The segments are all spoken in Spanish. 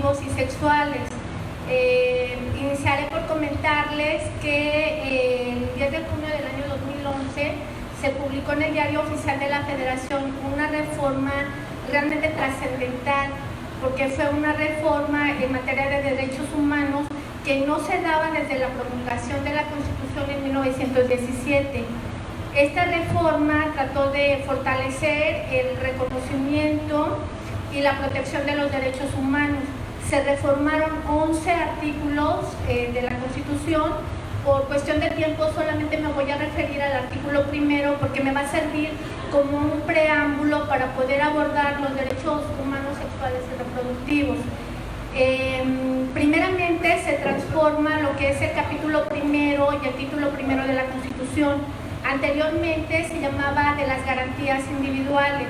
reproductivos y sexuales. Iniciaré por comentarles que el 10 de junio del año 2011 se publicó en el Diario Oficial de la Federación una reforma realmente trascendental, porque fue una reforma en materia de derechos humanos que no se daba desde la promulgación de la Constitución en 1917. Esta reforma trató de fortalecer el reconocimiento y la protección de los derechos humanos. Se reformaron 11 artículos de la Constitución. Por cuestión de tiempo solamente me voy a referir al artículo primero porque me va a servir como un preámbulo para poder abordar los derechos humanos, sexuales y reproductivos. Primeramente se transforma lo que es el capítulo primero y el título primero de la Constitución. Anteriormente se llamaba de las garantías individuales.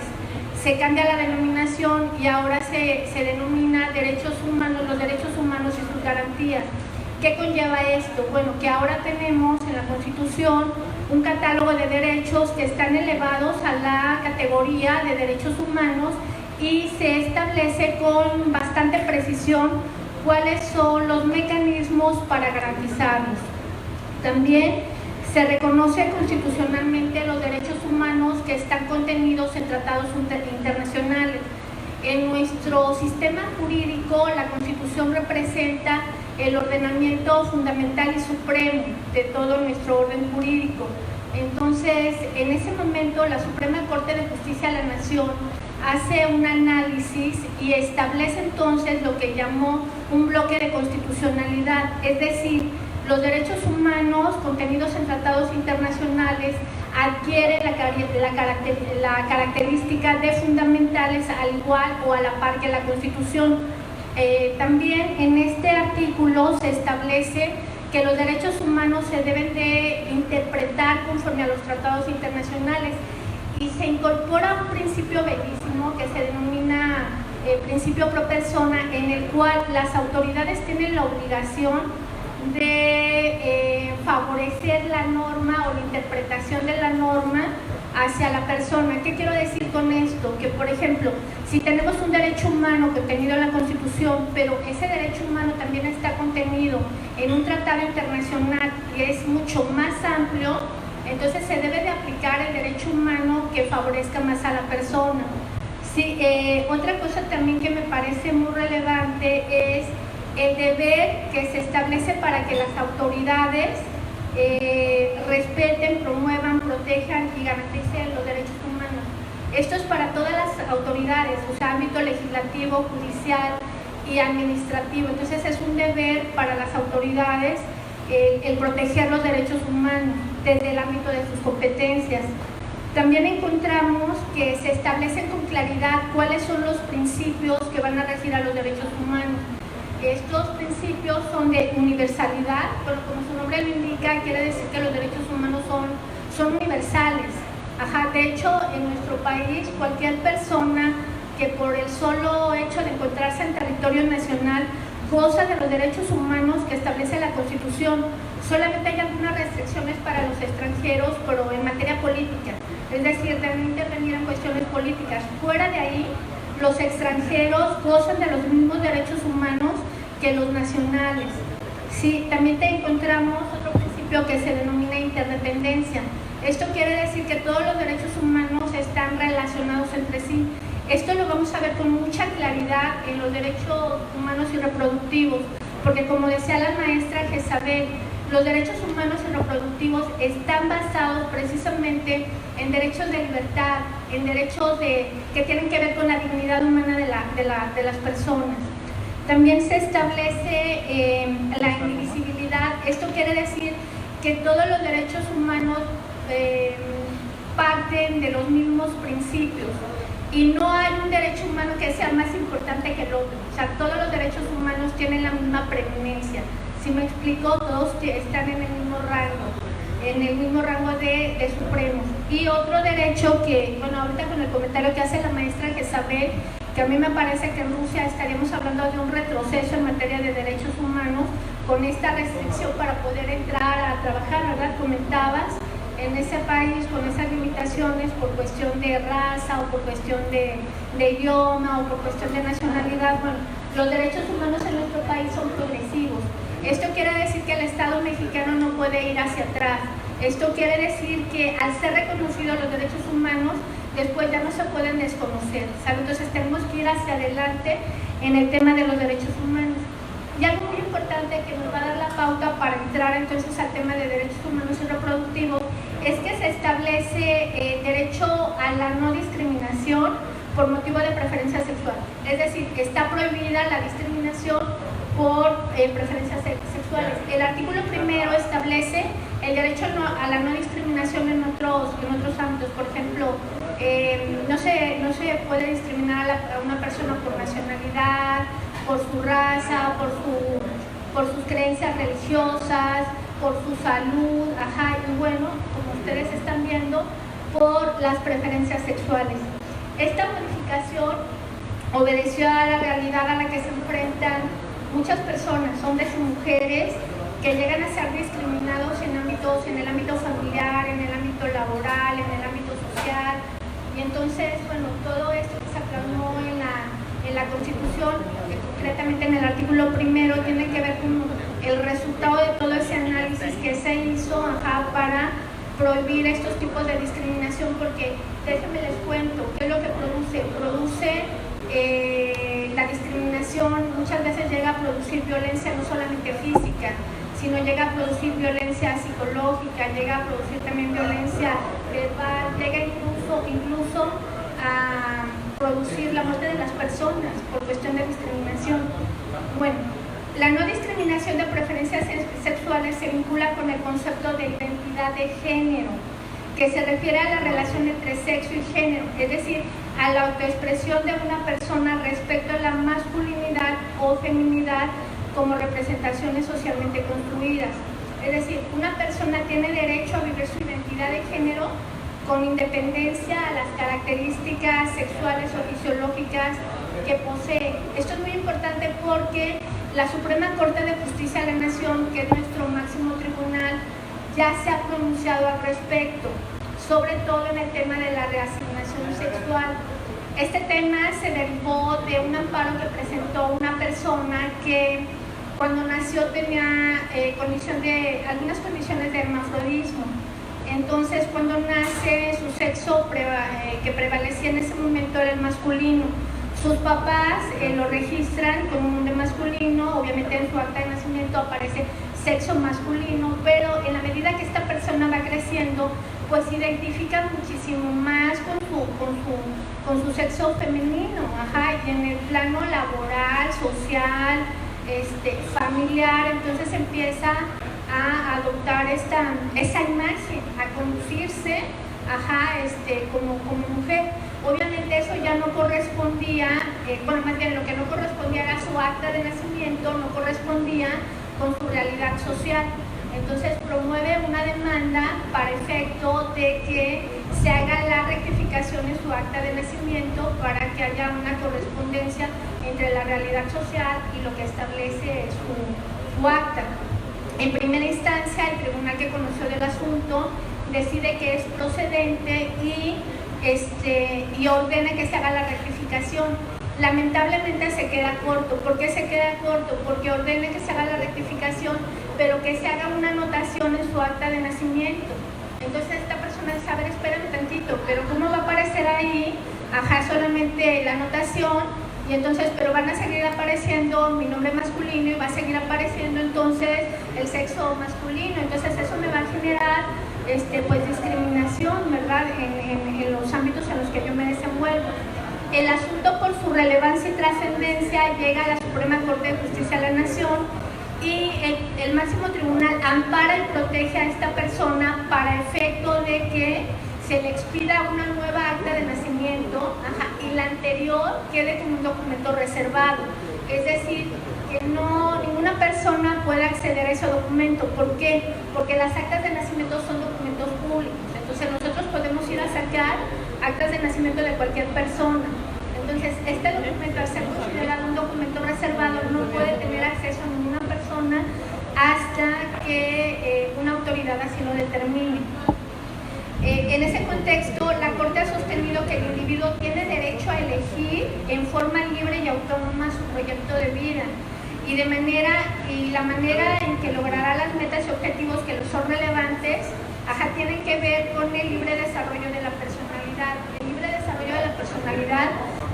Se cambia la denominación y ahora se denomina derechos humanos, los derechos humanos y sus garantías. ¿Qué conlleva esto? Bueno, que ahora tenemos en la Constitución un catálogo de derechos que están elevados a la categoría de derechos humanos y se establece con bastante precisión cuáles son los mecanismos para garantizarlos. También se reconoce constitucionalmente los derechos humanos que están contenidos en tratados internacionales. En nuestro sistema jurídico, la Constitución representa el ordenamiento fundamental y supremo de todo nuestro orden jurídico. Entonces, en ese momento, la Suprema Corte de Justicia de la Nación hace un análisis y establece entonces lo que llamó un bloque de constitucionalidad, es decir, los derechos humanos contenidos en tratados internacionales adquieren la característica de fundamentales al igual o a la par que la Constitución. También en este artículo se establece que los derechos humanos se deben de interpretar conforme a los tratados internacionales y se incorpora un principio bellísimo que se denomina principio pro persona, en el cual las autoridades tienen la obligación de favorecer la norma o la interpretación de la norma hacia la persona. ¿Qué quiero decir con esto? Que, por ejemplo, si tenemos un derecho humano contenido en la Constitución, pero ese derecho humano también está contenido en un tratado internacional que es mucho más amplio, entonces se debe de aplicar el derecho humano que favorezca más a la persona. Sí, otra cosa también que me parece muy relevante es el deber que se establece para que las autoridades respeten, promuevan, protejan y garanticen los derechos humanos. Esto es para todas las autoridades, o sea, ámbito legislativo, judicial y administrativo. Entonces es un deber para las autoridades el proteger los derechos humanos desde el ámbito de sus competencias. También encontramos que se establecen con claridad cuáles son los principios que van a regir a los derechos humanos. Estos principios son de universalidad, pero como su nombre lo indica, quiere decir que los derechos humanos son universales. De hecho, en nuestro país, cualquier persona que por el solo hecho de encontrarse en territorio nacional goza de los derechos humanos que establece la Constitución. Solamente hay algunas restricciones para los extranjeros, pero en materia política, es decir, también intervenir en cuestiones políticas. Fuera de ahí, los extranjeros gozan de los mismos derechos humanos que los nacionales. Sí, también encontramos otro principio que se denomina interdependencia. Esto quiere decir que todos los derechos humanos están relacionados entre sí. Esto lo vamos a ver con mucha claridad en los derechos humanos y reproductivos, porque como decía la maestra Jezabel, los derechos humanos y reproductivos están basados precisamente en derechos de libertad, en derechos que tienen que ver con la dignidad humana de las personas. También se establece la indivisibilidad. Esto quiere decir que todos los derechos humanos parten de los mismos principios y no hay un derecho humano que sea más importante que el otro. O sea, todos los derechos humanos tienen la misma preeminencia. Si me explico, todos están en el mismo rango de supremos. Y otro derecho que, bueno, ahorita con el comentario que hace la maestra Jezabel, que a mí me parece que en Rusia estaríamos hablando de un retroceso en materia de derechos humanos con esta restricción para poder entrar a trabajar, ¿verdad? Comentabas, en ese país con esas limitaciones por cuestión de raza o por cuestión de idioma o por cuestión de nacionalidad. Bueno, Los derechos humanos en nuestro país son progresivos. Esto quiere decir que el Estado mexicano no puede ir hacia atrás. Esto quiere decir que al ser reconocidos los derechos humanos, después ya no se pueden desconocer, ¿sabe? Entonces tenemos que ir hacia adelante en el tema de los derechos humanos. Y algo muy importante que nos va a dar la pauta para entrar entonces al tema de derechos humanos y reproductivos es que se establece derecho a la no discriminación por motivo de preferencia sexual. Es decir, que está prohibida la discriminación por preferencias sexuales. El artículo primero establece el derecho a la no discriminación en otros ámbitos. Por ejemplo, no se puede discriminar a una persona por nacionalidad, por su raza, por sus creencias religiosas, por su salud, y bueno, como ustedes están viendo, por las preferencias sexuales. Esta modificación obedeció a la realidad a la que se enfrentan muchas personas, hombres y mujeres, que llegan a ser discriminados en el ámbito familiar, en el ámbito laboral, en el ámbito social. Y entonces, bueno, todo esto que se plasmó en la Constitución, que concretamente en el artículo primero, tiene que ver con el resultado de todo ese análisis que se hizo para prohibir estos tipos de discriminación, porque déjenme les cuento, ¿qué es lo que produce? La discriminación muchas veces llega a producir violencia no solamente física, sino llega a producir violencia psicológica, llega a producir también violencia verbal, llega incluso a producir la muerte de las personas por cuestión de discriminación. Bueno, la no discriminación de preferencias sexuales se vincula con el concepto de identidad de género, que se refiere a la relación entre sexo y género, es decir, a la autoexpresión de una persona respecto a la masculinidad o feminidad como representaciones socialmente construidas. Es decir, una persona tiene derecho a vivir su identidad de género con independencia a las características sexuales o fisiológicas que posee. Esto es muy importante porque la Suprema Corte de Justicia de la Nación, que es nuestro máximo tribunal, ya se ha pronunciado al respecto, sobre todo en el tema de la reasignación sexual. Este tema se derivó de un amparo que presentó una persona que cuando nació tenía algunas condiciones de hermafrodismo. Entonces, cuando nace, su sexo que prevalecía en ese momento era el masculino. Sus papás lo registran como un hombre masculino, obviamente en su acta de nacimiento aparece sexo masculino, pero en la medida que esta persona va creciendo, pues se identifica muchísimo más con su sexo femenino, y en el plano laboral, social, familiar, entonces empieza a adoptar esa imagen, a conducirse como mujer. Obviamente eso ya no correspondía, más bien lo que no correspondía a su acta de nacimiento, no correspondía con su realidad social. Entonces promueve una demanda para efecto de que se haga la rectificación en su acta de nacimiento para que haya una correspondencia entre la realidad social y lo que establece su acta. En primera instancia, el tribunal que conoció del asunto decide que es procedente y ordena que se haga la rectificación. Lamentablemente se queda corto. ¿Por qué se queda corto? Porque ordena que se haga la rectificación, pero que se haga una anotación en su acta de nacimiento. Entonces esta persona dice, a ver, espérame tantito, pero ¿cómo va a aparecer ahí? Solamente la anotación, y entonces, pero van a seguir apareciendo mi nombre masculino y va a seguir apareciendo entonces el sexo masculino. Entonces eso me va a generar pues discriminación, ¿verdad? En los ámbitos en los que yo me desenvuelvo. El asunto, por su relevancia y trascendencia, llega a la Suprema Corte de Justicia de la Nación y el máximo tribunal ampara y protege a esta persona para efecto de que se le expida una nueva acta de nacimiento y la anterior quede como un documento reservado. Es decir, que ninguna persona puede acceder a ese documento. ¿Por qué? Porque las actas de nacimiento son documentos públicos. Entonces nosotros podemos ir a sacar actas de nacimiento de cualquier persona. Entonces este documento, al ser considerado un documento reservado, no puede tener acceso a ninguna persona hasta que una autoridad así lo determine. En ese contexto, la Corte ha sostenido que el individuo tiene derecho a elegir en forma libre y autónoma su proyecto de vida y la manera en que logrará las metas y objetivos que le son relevantes, tienen que ver con el libre desarrollo de la personalidad. El libre desarrollo de la personalidad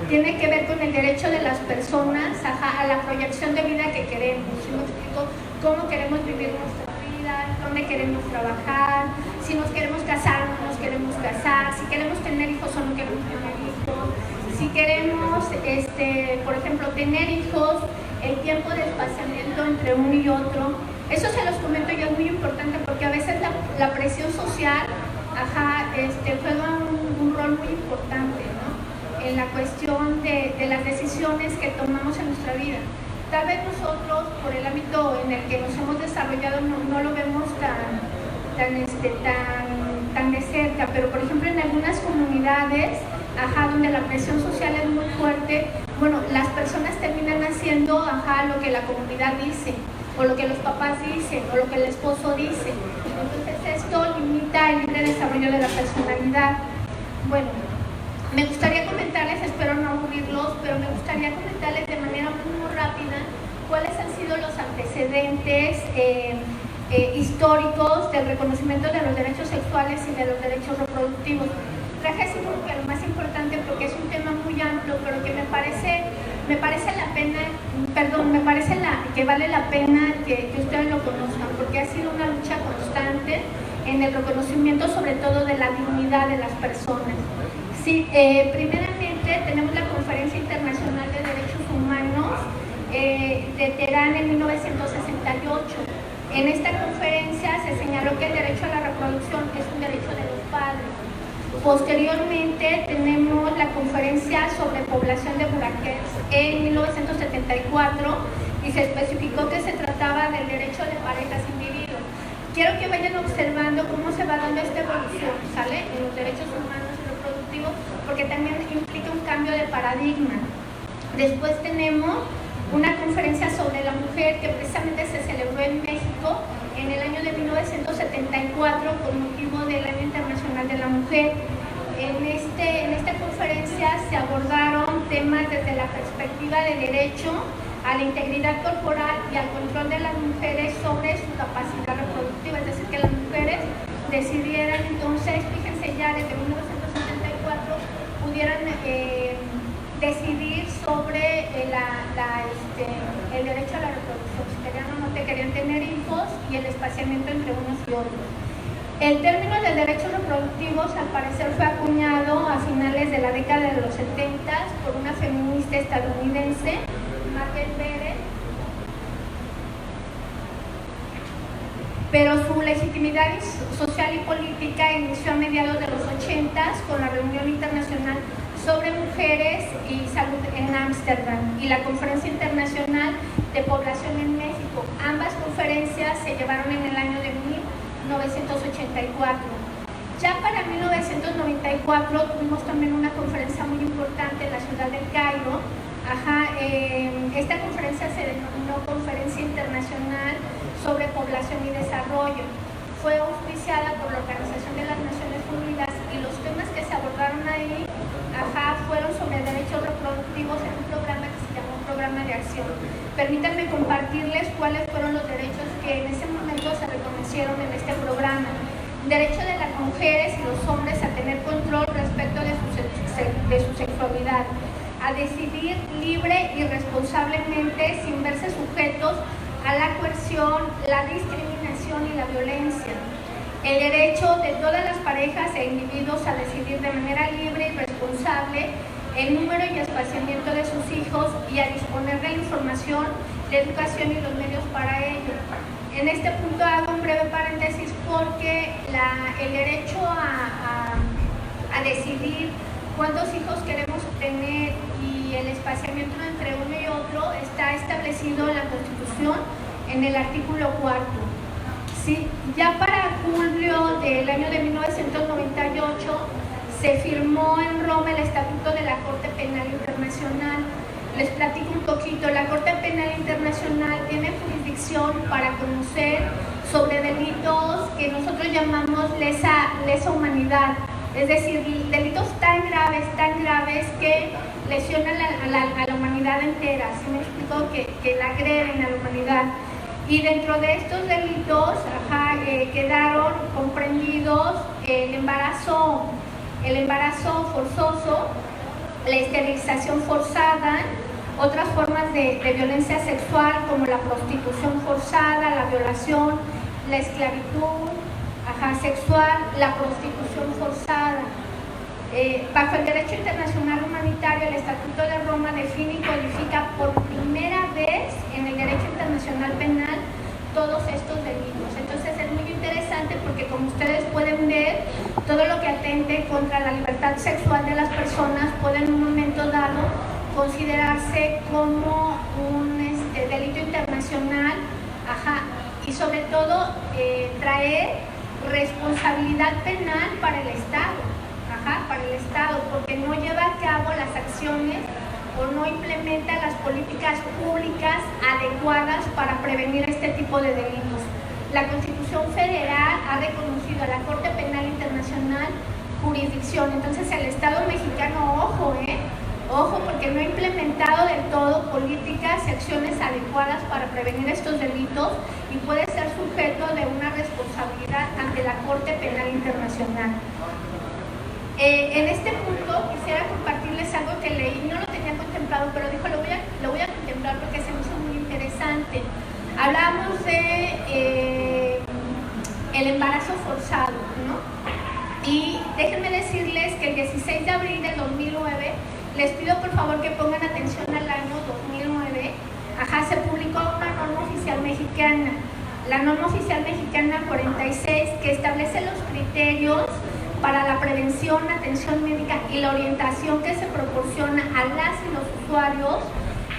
tiene que ver con el derecho de las personas a la proyección de vida que queremos. ¿Sí me explico? Cómo queremos vivir nuestra vida, dónde queremos trabajar, si nos queremos casar o no nos queremos casar, si queremos tener hijos o no queremos tener hijos, si queremos, por ejemplo, tener hijos, el tiempo de espaciamiento entre uno y otro. Eso se los comento yo, es muy importante porque a veces la presión social juega un rol muy importante, ¿no? En la cuestión de las decisiones que tomamos en nuestra vida. Tal vez nosotros, por el ámbito en el que nos hemos desarrollado, no lo vemos tan de cerca, pero por ejemplo en algunas comunidades donde la presión social es muy fuerte, bueno, las personas terminan haciendo lo que la comunidad dice, o lo que los papás dicen, o lo que el esposo dice. Entonces esto limita el libre desarrollo de la personalidad. Bueno, me gustaría comentarles, espero no aburrirlos, pero me gustaría comentarles de manera muy rápida cuáles han sido los antecedentes históricos del reconocimiento de los derechos sexuales y de los derechos reproductivos. Traje así porque lo más importante, porque es un tema muy amplio, pero que me parece que vale la pena que ustedes lo conozcan, porque ha sido una lucha constante en el reconocimiento sobre todo de la dignidad de las personas. Sí, primeramente tenemos la Conferencia Internacional de Derechos Humanos de Teherán en 1968. En esta conferencia se señaló que el derecho a la reproducción es un derecho de los padres. Posteriormente tenemos la Conferencia sobre Población de Bucarest en 1974 y se especificó que se trataba del derecho de parejas individuos. Quiero que vayan observando cómo se va dando esta evolución, ¿sale? En los derechos humanos y reproductivos, porque también implica un cambio de paradigma. Después tenemos una conferencia sobre la mujer que precisamente se celebró en México en el año de 1974 con motivo del Año Internacional de la Mujer. En esta conferencia se abordaron temas desde la perspectiva de derecho a la integridad corporal y al control de las mujeres sobre su capacidad reproductiva, es decir, que las mujeres decidieran entonces, fíjense ya desde 1974, pudieran decidir sobre el derecho a la reproducción, si querían o no querían tener hijos y el espaciamiento entre unos y otros. El término de derechos reproductivos al parecer fue acuñado a finales de la década de los 70 por una feminista estadounidense, Margaret Mead, pero su legitimidad social y política inició a mediados de los 80 con la Reunión Internacional sobre Mujeres y Salud en Ámsterdam y la Conferencia Internacional de Población en México. Ambas conferencias se llevaron en el año de 1984. Ya para 1994 tuvimos también una conferencia muy importante en la ciudad del Cairo. Esta conferencia se denominó Conferencia Internacional sobre Población y Desarrollo. Fue auspiciada por la Organización de las Naciones Unidas y los temas que se abordaron ahí fueron sobre derechos reproductivos en un programa que se llamó Programa de Acción. Permítanme compartirles cuáles fueron los derechos que en ese momento se reconocieron en este programa. Derecho de las mujeres y los hombres a tener control respecto de su sexualidad, a decidir libre y responsablemente sin verse sujetos a la coerción, la discriminación y la violencia. El derecho de todas las parejas e individuos a decidir de manera libre y responsable el número y espaciamiento de sus hijos y a disponer de la información, de educación y los medios para ello. En este punto hago un breve paréntesis porque el derecho a decidir cuántos hijos queremos tener y el espaciamiento entre uno y otro está establecido en la Constitución en el artículo 4. Sí, ya para julio del año de 1998 se firmó en Roma el Estatuto de la Corte Penal Internacional. Les platico un poquito. La Corte Penal Internacional tiene jurisdicción para conocer sobre delitos que nosotros llamamos lesa humanidad, es decir, delitos tan graves que lesionan a la humanidad entera. ¿Sí me explico? Que la agreden a la humanidad. Y dentro de estos delitos quedaron comprendidos el embarazo forzoso, la esterilización forzada, otras formas de violencia sexual como la prostitución forzada, la violación, la esclavitud sexual, la prostitución forzada. Bajo el derecho internacional humanitario, el Estatuto de Roma define y codifica por primera vez en el derecho internacional penal todos estos delitos. Entonces es muy interesante porque, como ustedes pueden ver, todo lo que atente contra la libertad sexual de las personas puede en un momento dado considerarse como un delito internacional, y sobre todo traer responsabilidad penal para el Estado, porque no lleva a cabo las acciones o no implementa las políticas públicas adecuadas para prevenir este tipo de delitos. La Constitución Federal ha reconocido a la Corte Penal Internacional jurisdicción. Entonces el Estado mexicano, ojo, porque no ha implementado del todo políticas y acciones adecuadas para prevenir estos delitos y puede ser sujeto de una responsabilidad ante la Corte Penal Internacional. En este punto quisiera compartirles algo que leí, no lo tenía contemplado, pero dijo lo voy a contemplar porque se me hizo muy interesante. Hablamos de el embarazo forzado, ¿no? Y déjenme decirles que el 16 de abril del 2009, les pido por favor que pongan atención al año 2009, se publicó una norma oficial mexicana, la norma oficial mexicana 46, que establece los criterios para la prevención, atención médica y la orientación que se proporciona a las y los usuarios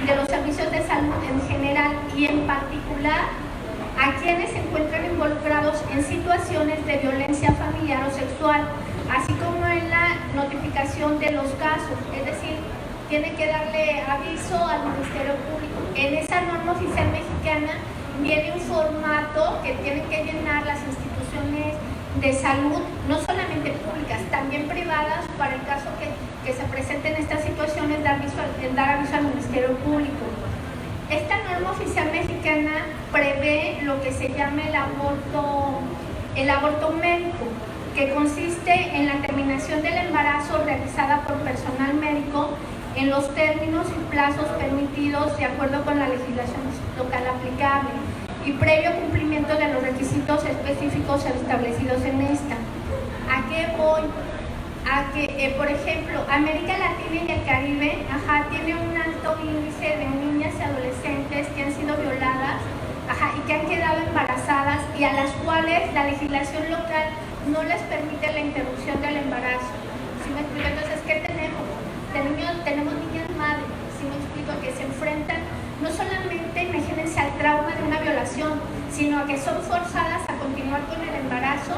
de los servicios de salud en general y en particular a quienes se encuentran involucrados en situaciones de violencia familiar o sexual, así como en la notificación de los casos, es decir, tiene que darle aviso al Ministerio Público. En esa norma oficial mexicana viene un formato que tienen que llenar las instituciones de salud, no solamente públicas, también privadas, para el caso que se presenten estas situaciones, dar aviso al Ministerio Público. Esta norma oficial mexicana prevé lo que se llama el aborto médico, que consiste en la terminación del embarazo realizada por personal médico en los términos y plazos permitidos de acuerdo con la legislación local aplicable y previo cumplimiento de los requisitos específicos establecidos en esta. ¿A qué voy? A que, por ejemplo, América Latina y el Caribe tiene un alto índice de niñas y adolescentes que han sido violadas y que han quedado embarazadas y a las cuales la legislación local no les permite la interrupción del embarazo. ¿Sí me explico? Entonces, ¿qué tenemos? Tenemos niñas madres, ¿sí me explico? Que se enfrentan no solamente, imagínense, al trauma de una violación, sino a que son forzadas a continuar con el embarazo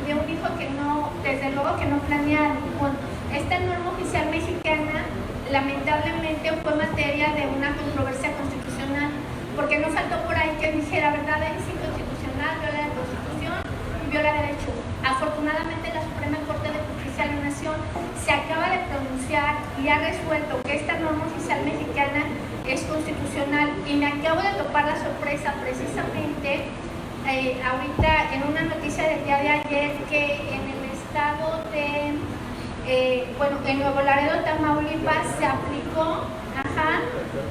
de un hijo que no, desde luego que no planearon. Bueno, esta norma oficial mexicana lamentablemente fue materia de una controversia constitucional, porque no faltó por ahí que dijera, ¿verdad? Es inconstitucional, viola la Constitución y viola derechos. Afortunadamente la Suprema Corte de Justicia de la Nación se acaba de pronunciar y ha resuelto que esta norma oficial mexicana es constitucional, y me acabo de topar la sorpresa precisamente ahorita en una noticia del día de ayer que en el estado de en Nuevo Laredo, Tamaulipas, se aplicó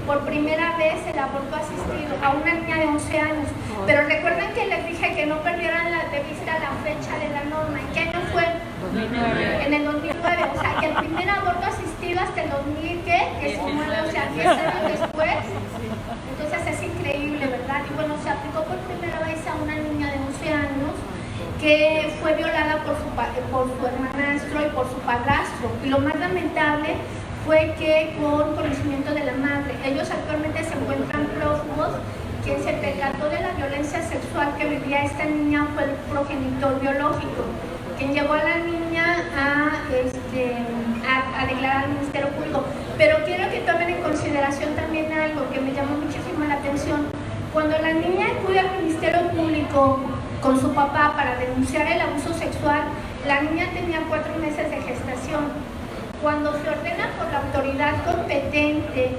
por primera vez el aborto asistido a una niña de 11 años. Pero recuerden que les dije que no perdieran de vista la fecha de la norma. ¿En qué año fue? 2009. En el 2009. O sea, que el primer aborto asistido hasta el 2000, que se muere, o sea, 10 años después. Entonces es increíble, ¿verdad? Y bueno, se aplicó por primera vez a una niña de 11 años que fue violada por su hermanastro y por su padrastro. Y lo más lamentable fue que con conocimiento de la madre. Ellos actualmente se encuentran prófugos. Quien se percató de la violencia sexual que vivía esta niña fue el progenitor biológico, quien llevó a la niña a declarar al Ministerio Público. Pero quiero que tomen en consideración también algo que me llamó muchísimo la atención. Cuando la niña acude al Ministerio Público, con su papá para denunciar el abuso sexual, la niña tenía 4 meses de gestación. Cuando se ordena por la autoridad competente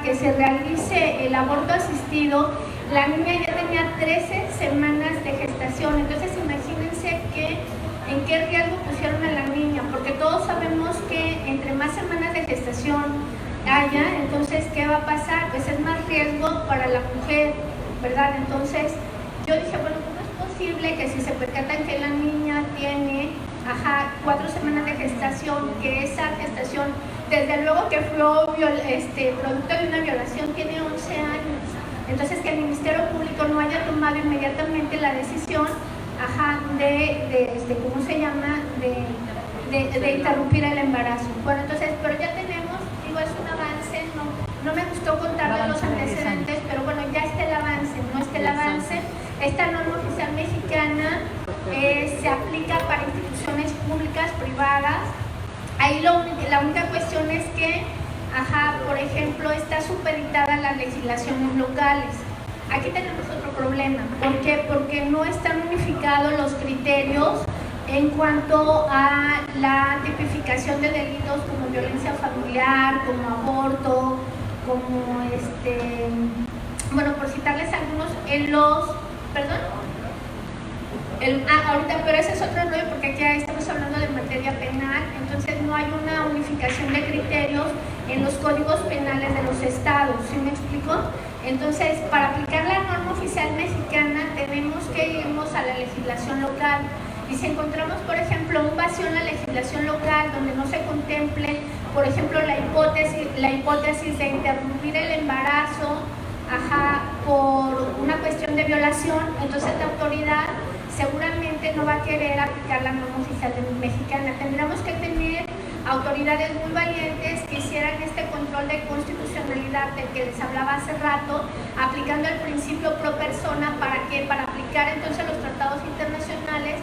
que se realice el aborto asistido, la niña ya tenía 13 semanas de gestación. Entonces imagínense en qué riesgo pusieron a la niña, porque todos sabemos que entre más semanas de gestación haya, entonces ¿qué va a pasar? Pues es más riesgo para la mujer, ¿verdad? Entonces yo dije, bueno, ¿cómo es posible que si se percatan que la niña tiene 4 semanas de gestación, que esa gestación, desde luego que fue producto de una violación, tiene 11 años? Entonces que el Ministerio Público no haya tomado inmediatamente la decisión ¿cómo se llama? De interrumpir el embarazo. Bueno, entonces, pero ya tenemos, digo, es un avance, no me gustó contarles los antecedentes, pero bueno, ya está el avance, ¿no? Está el avance. Esta norma oficial mexicana se aplica para instituciones públicas, privadas. Ahí la única cuestión es que, por ejemplo, está supeditada a las legislaciones locales. Aquí tenemos otro problema. ¿Por qué? Porque no están unificados los criterios en cuanto a la tipificación de delitos como violencia familiar, como aborto, como bueno, por citarles algunos, ahorita, pero ese es otro rollo porque aquí estamos hablando de materia penal, entonces no hay una unificación de criterios en los códigos penales de los estados, ¿sí me explico? Entonces, para aplicar la norma oficial mexicana tenemos que irnos a la legislación local. Y si encontramos, por ejemplo, un vacío en la legislación local donde no se contemple, por ejemplo, la hipótesis de interrumpir el embarazo por una cuestión de violación, entonces la autoridad seguramente no va a querer aplicar la norma oficial mexicana. Tendríamos que tener autoridades muy valientes que hicieran este control de constitucionalidad del que les hablaba hace rato, aplicando el principio pro persona. ¿Para qué? Para aplicar entonces los tratados internacionales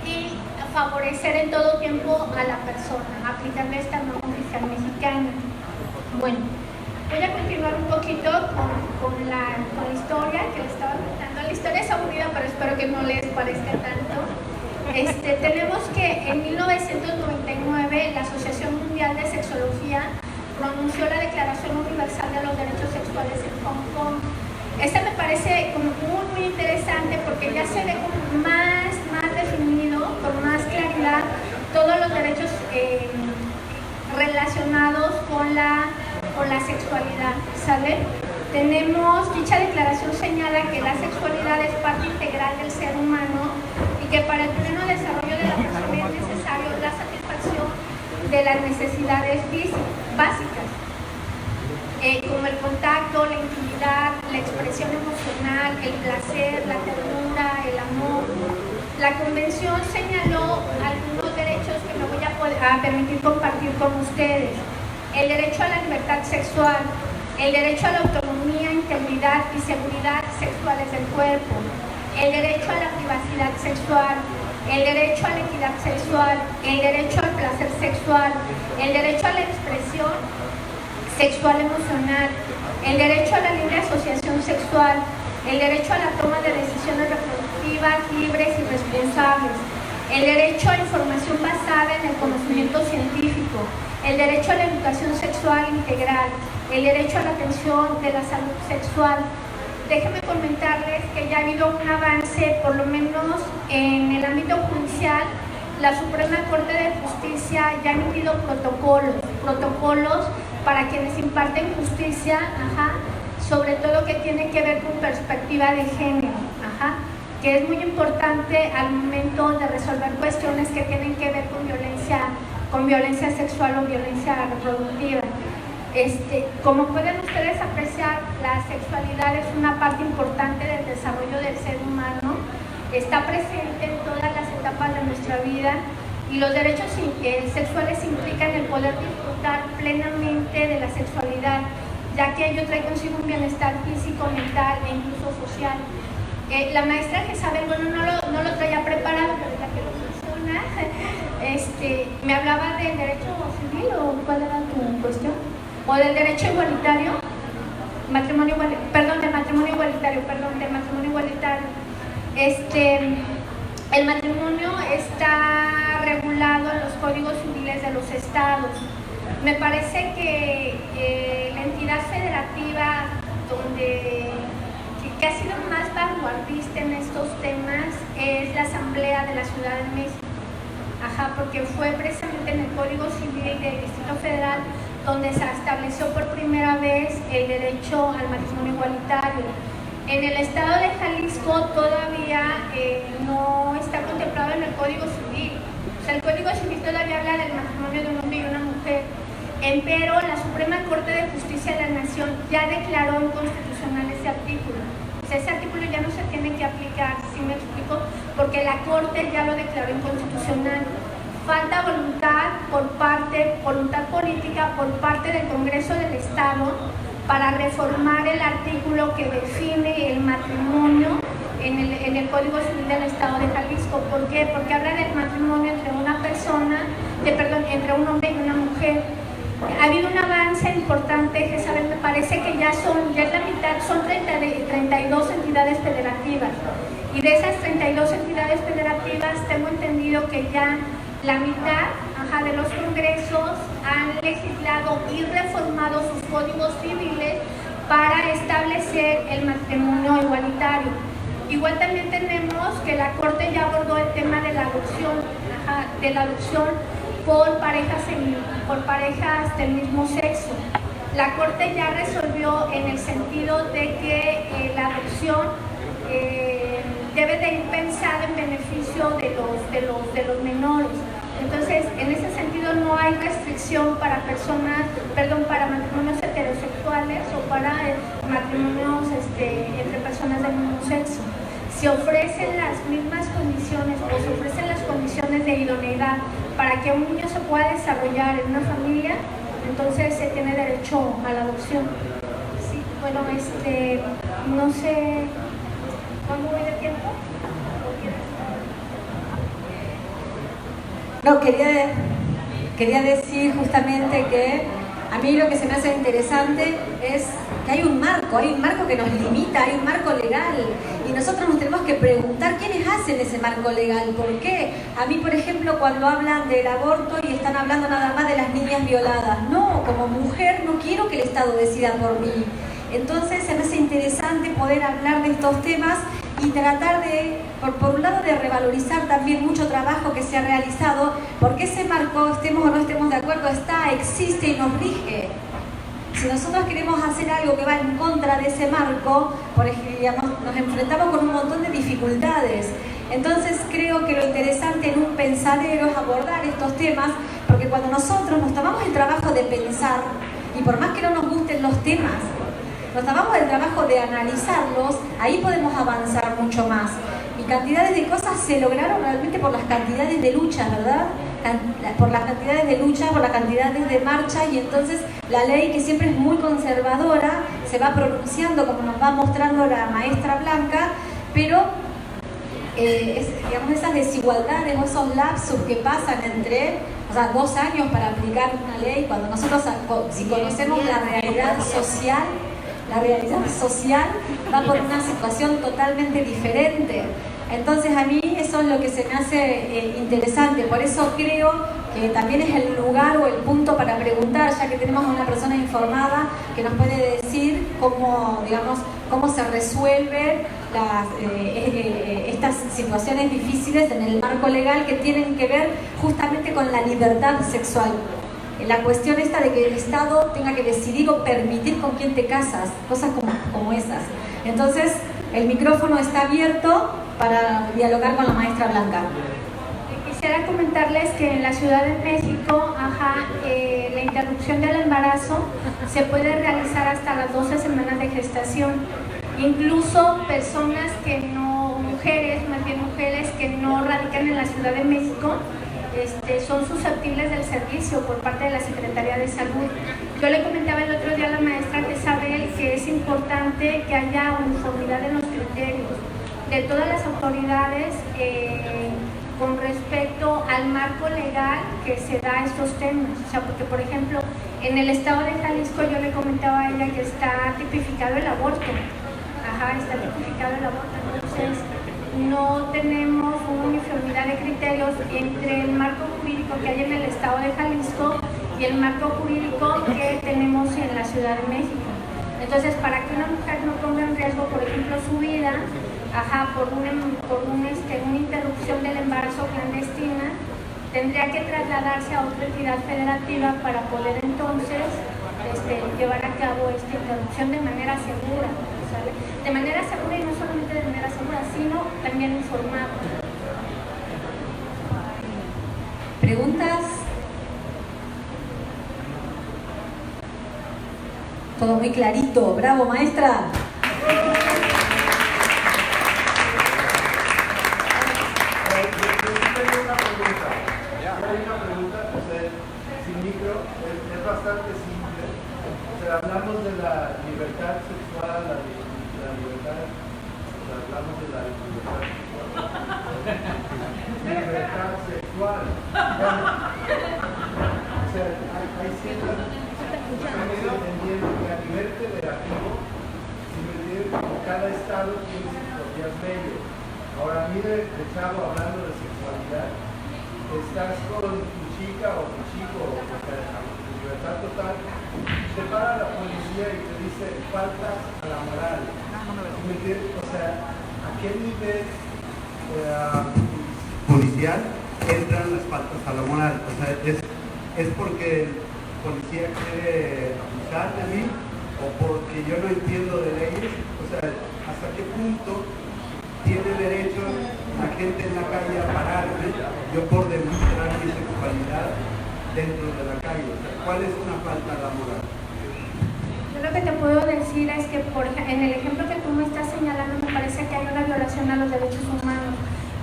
y favorecer en todo tiempo a la persona, aplicando esta norma oficial mexicana. Bueno, voy a continuar un poquito con la historia que les estaba contando. La historia es aburrida, pero espero que no les parezca tanto. Tenemos que en 1999 la Asociación Mundial de Sexología pronunció la Declaración Universal de los Derechos Sexuales en Hong Kong. Esta me parece como muy interesante porque ya se ve como más definido, con más claridad, todos los derechos relacionados con la sexualidad, ¿sale? Dicha declaración señala que la sexualidad es parte integral del ser humano y que para el pleno desarrollo de la persona es necesario la satisfacción de las necesidades básicas, como el contacto, la intimidad, la expresión emocional, el placer, la ternura, el amor. La Convención señaló algunos derechos que me voy a permitir compartir con ustedes. El derecho a la libertad sexual, el derecho a la autonomía, integridad y seguridad sexuales del cuerpo, el derecho a la privacidad sexual, el derecho a la equidad sexual, el derecho al placer sexual, el derecho a la expresión sexual emocional, el derecho a la libre asociación sexual, el derecho a la toma de decisiones reproductivas libres y responsables, el derecho a información basada en el conocimiento científico, el derecho a la educación sexual integral, el derecho a la atención de la salud sexual. Déjenme comentarles que ya ha habido un avance, por lo menos en el ámbito judicial. La Suprema Corte de Justicia ya ha emitido protocolos para quienes imparten justicia, sobre todo que tiene que ver con perspectiva de género, que es muy importante al momento de resolver cuestiones que tienen que ver con violencia sexual o violencia reproductiva. Como pueden ustedes apreciar, la sexualidad es una parte importante del desarrollo del ser humano, está presente en todas las etapas de nuestra vida y los derechos sexuales implican el poder disfrutar plenamente de la sexualidad, ya que ello trae consigo un bienestar físico, mental e incluso social. La maestra Jezabel, bueno, no lo traía preparado, pero ya que lo menciona, me hablaba del derecho civil, ¿o cuál era tu cuestión? O del derecho igualitario, de matrimonio igualitario. El matrimonio está regulado en los códigos civiles de los estados. Me parece que la entidad federativa que ha sido más vanguardista en estos temas es la Asamblea de la Ciudad de México. Porque fue precisamente en el Código Civil del Distrito Federal donde se estableció por primera vez el derecho al matrimonio igualitario. En el estado de Jalisco todavía no está contemplado en el Código Civil. O sea, el Código Civil todavía habla del matrimonio de un hombre y una mujer. Pero la Suprema Corte de Justicia de la Nación ya declaró inconstitucional ese artículo. O sea, ese artículo ya no se tiene que aplicar, ¿sí me explico? Porque la Corte ya lo declaró inconstitucional. Falta voluntad política por parte del Congreso del Estado para reformar el artículo que define el matrimonio en el Código Civil del Estado de Jalisco. ¿Por qué? Porque habla del matrimonio entre entre un hombre y una mujer. Ha habido un avance importante, Jezabel, me parece que ya es la mitad, son 32 entidades federativas. Y de esas 32 entidades federativas tengo entendido que ya la mitad de los congresos han legislado y reformado sus códigos civiles para establecer el matrimonio igualitario. Igual también tenemos que la Corte ya abordó el tema de la adopción por parejas del mismo sexo. La Corte ya resolvió en el sentido de que la adopción debe de ir pensada en beneficio de los menores. Entonces, en ese sentido no hay restricción para matrimonios heterosexuales o para matrimonios entre personas del mismo sexo. Se ofrecen las mismas condiciones o se ofrecen las condiciones de idoneidad para que un niño se pueda desarrollar en una familia, entonces se tiene derecho a la adopción. Sí, bueno, no sé, ¿cuándo voy de tiempo? No, quería decir justamente que a mí lo que se me hace interesante es que hay un marco que nos limita, hay un marco legal y nosotros nos tenemos que preguntar quiénes hacen ese marco legal, ¿por qué? A mí, por ejemplo, cuando hablan del aborto y están hablando nada más de las niñas violadas, no, como mujer no quiero que el Estado decida por mí. Entonces se me hace interesante poder hablar de estos temas y tratar de, por un lado, de revalorizar también mucho trabajo que se ha realizado, porque ese marco, estemos o no estemos de acuerdo, existe y nos rige. Si nosotros queremos hacer algo que va en contra de ese marco, por ejemplo, nos enfrentamos con un montón de dificultades. Entonces creo que lo interesante en un pensadero es abordar estos temas, porque cuando nosotros nos tomamos el trabajo de pensar, y por más que no nos gusten los temas, nos tomamos el trabajo de analizarlos, ahí podemos avanzar mucho más. Y cantidades de cosas se lograron realmente por las cantidades de luchas, ¿verdad? Por las cantidades de lucha, por las cantidades de marcha, y entonces la ley, que siempre es muy conservadora, se va pronunciando como nos va mostrando la maestra Blanca, pero digamos, esas desigualdades o esos lapsus que pasan entre 2 años para aplicar una ley, cuando nosotros, si conocemos la realidad social va por una situación totalmente diferente. Entonces a mí eso es lo que se me hace interesante, por eso creo que también es el lugar o el punto para preguntar, ya que tenemos a una persona informada que nos puede decir cómo se resuelven estas situaciones difíciles en el marco legal que tienen que ver justamente con la libertad sexual. La cuestión esta de que el Estado tenga que decidir o permitir con quién te casas, cosas como esas. Entonces, el micrófono está abierto para dialogar con la maestra Blanca. Quisiera comentarles que en la Ciudad de México, la interrupción del embarazo se puede realizar hasta las 12 semanas de gestación. Incluso mujeres que no radican en la Ciudad de México, son susceptibles del servicio por parte de la Secretaría de Salud. Yo le comentaba el otro día a la maestra Jezabel que es importante que haya uniformidad en los criterios de todas las autoridades con respecto al marco legal que se da a estos temas. O sea, porque, por ejemplo, en el estado de Jalisco yo le comentaba a ella que está tipificado el aborto. Está tipificado el aborto. Entonces, no tenemos una uniformidad de criterios entre el marco jurídico que hay en el estado de Jalisco y el marco jurídico que tenemos en la Ciudad de México. Entonces, para que una mujer no ponga en riesgo, por ejemplo, su vida, por una interrupción del embarazo clandestina, tendría que trasladarse a otra entidad federativa para poder entonces llevar a cabo esta interrupción de manera segura, ¿sale? De manera segura y no solamente de manera segura, sino también informada. ¿Preguntas? Todo muy clarito. ¡Bravo, maestra! Bastante simple. O sea, hablamos de la libertad sexual, la libertad, o sea, hablamos de la libertad sexual. Libertad sexual. Bueno, o sea, hay ciertas, estamos entendiendo que a nivel federativo, cada estado tiene sus propias leyes. Ahora, a mí de chavo, hablando de sexualidad, estás con tu chica o tu chico, o sea, libertad total, te para la policía y te dice faltas a la moral. O sea, ¿a qué nivel judicial entran las faltas a la moral? O sea, ¿es porque el policía quiere abusar de mí o porque yo no entiendo de leyes? O sea, ¿hasta qué punto tiene derecho la gente en la calle a pararme yo por demostrar mi sexualidad dentro de la calle? O sea, ¿cuál es una falta a la moral? Yo lo que te puedo decir es que en el ejemplo que tú me estás señalando me parece que hay una violación a los derechos humanos.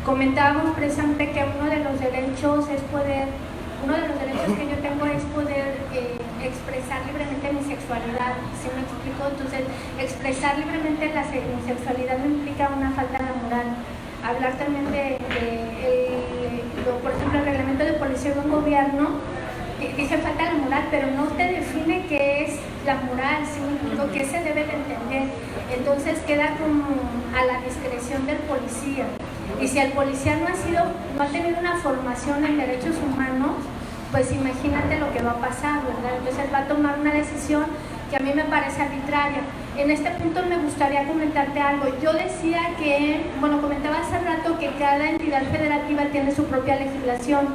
Comentábamos precisamente que uno de los derechos que yo tengo es poder expresar libremente mi sexualidad, ¿sí me explico? Entonces, expresar libremente mi sexualidad no implica una falta a la moral. Hablar también por ejemplo, el reglamento de policía de un gobierno dice falta a la moral, pero no te define qué es la moral, ¿sí me explico? ¿Qué se debe de entender? Entonces queda como a la discreción del policía. Y si el policía no ha tenido una formación en derechos humanos, pues imagínate lo que va a pasar, ¿verdad? Entonces va a tomar una decisión que a mí me parece arbitraria. En este punto me gustaría comentarte algo. Yo decía comentaba hace rato que cada entidad federativa tiene su propia legislación,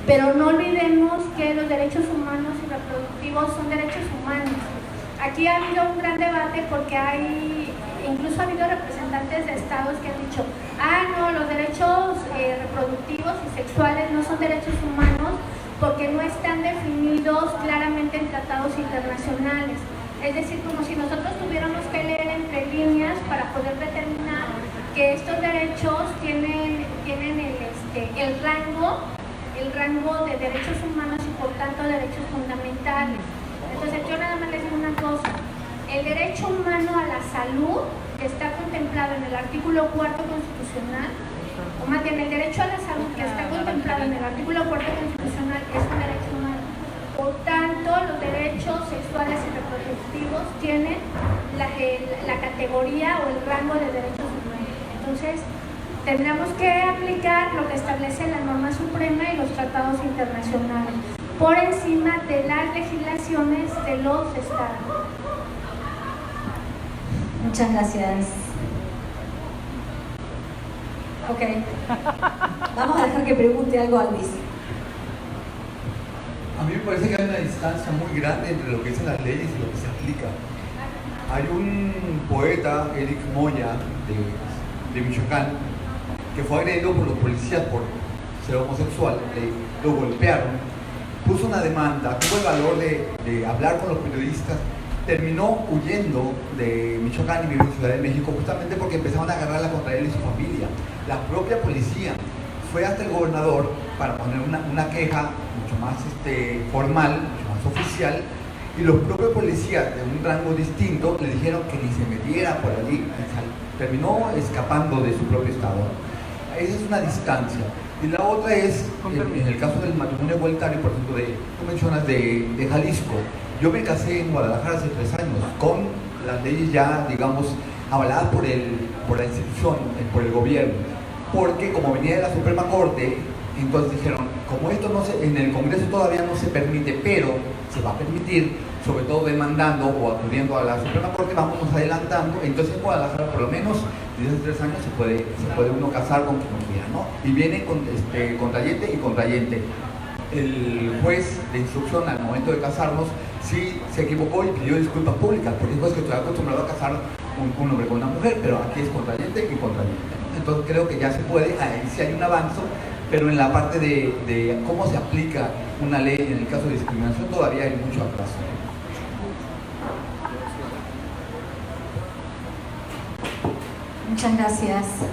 pero no olvidemos que los derechos humanos y reproductivos son derechos humanos. Aquí ha habido un gran debate porque incluso ha habido representantes de estados que han dicho, no, los derechos reproductivos y sexuales no son derechos humanos porque no están definidos claramente en tratados internacionales. Es decir, como si nosotros tuviéramos que leer entre líneas para poder determinar que estos derechos tienen el rango de derechos humanos y por tanto derechos fundamentales. Entonces yo nada más les digo una cosa, el derecho humano a la salud que está contemplado en el artículo 4 constitucional, o más bien el derecho a la salud que está contemplado en el artículo 4 constitucional es un derecho humano. Por tanto, los derechos sexuales y reproductivos tienen la categoría o el rango de derechos humanos. Entonces, tendremos que aplicar lo que establece la norma suprema y los tratados internacionales por encima de las legislaciones de los estados. Muchas gracias. Ok. Vamos a dejar que pregunte algo a Luis. A mí me parece que hay una distancia muy grande entre lo que dicen las leyes y lo que se aplica. Hay un poeta, Eric Moya, de Michoacán, que fue agredido por los policías por ser homosexual, lo golpearon, puso una demanda, tuvo el valor de hablar con los periodistas, terminó huyendo de Michoacán y vivió en Ciudad de México justamente porque empezaron a agarrarla contra él y su familia. La propia policía fue hasta el gobernador para poner una queja mucho más formal, mucho más oficial, y los propios policías de un rango distinto le dijeron que ni se metiera por allí. Terminó escapando de su propio estado. Esa es una distancia. Y la otra es, en el caso del matrimonio igualitario, por ejemplo, tú mencionas de Jalisco. Yo me casé en Guadalajara hace 3 años, con las leyes ya, digamos, avaladas por la institución, por el gobierno. porque como venía de la Suprema Corte, entonces dijeron, como esto no se, en el Congreso todavía no se permite, pero se va a permitir, sobre todo demandando o acudiendo a la Suprema Corte, vamos adelantando. Entonces en Guadalajara por lo menos desde 3 años se puede uno casar con quien quiera, ¿no? Y viene con contrayente y contrayente. El juez de instrucción al momento de casarnos sí se equivocó y pidió disculpas públicas, porque el juez que estoy acostumbrado a casar un hombre con una mujer, pero aquí es contrayente y contrayente. Entonces creo que ya se puede, ahí sí hay un avance, pero en la parte de cómo se aplica una ley en el caso de discriminación todavía hay mucho atraso. Muchas gracias.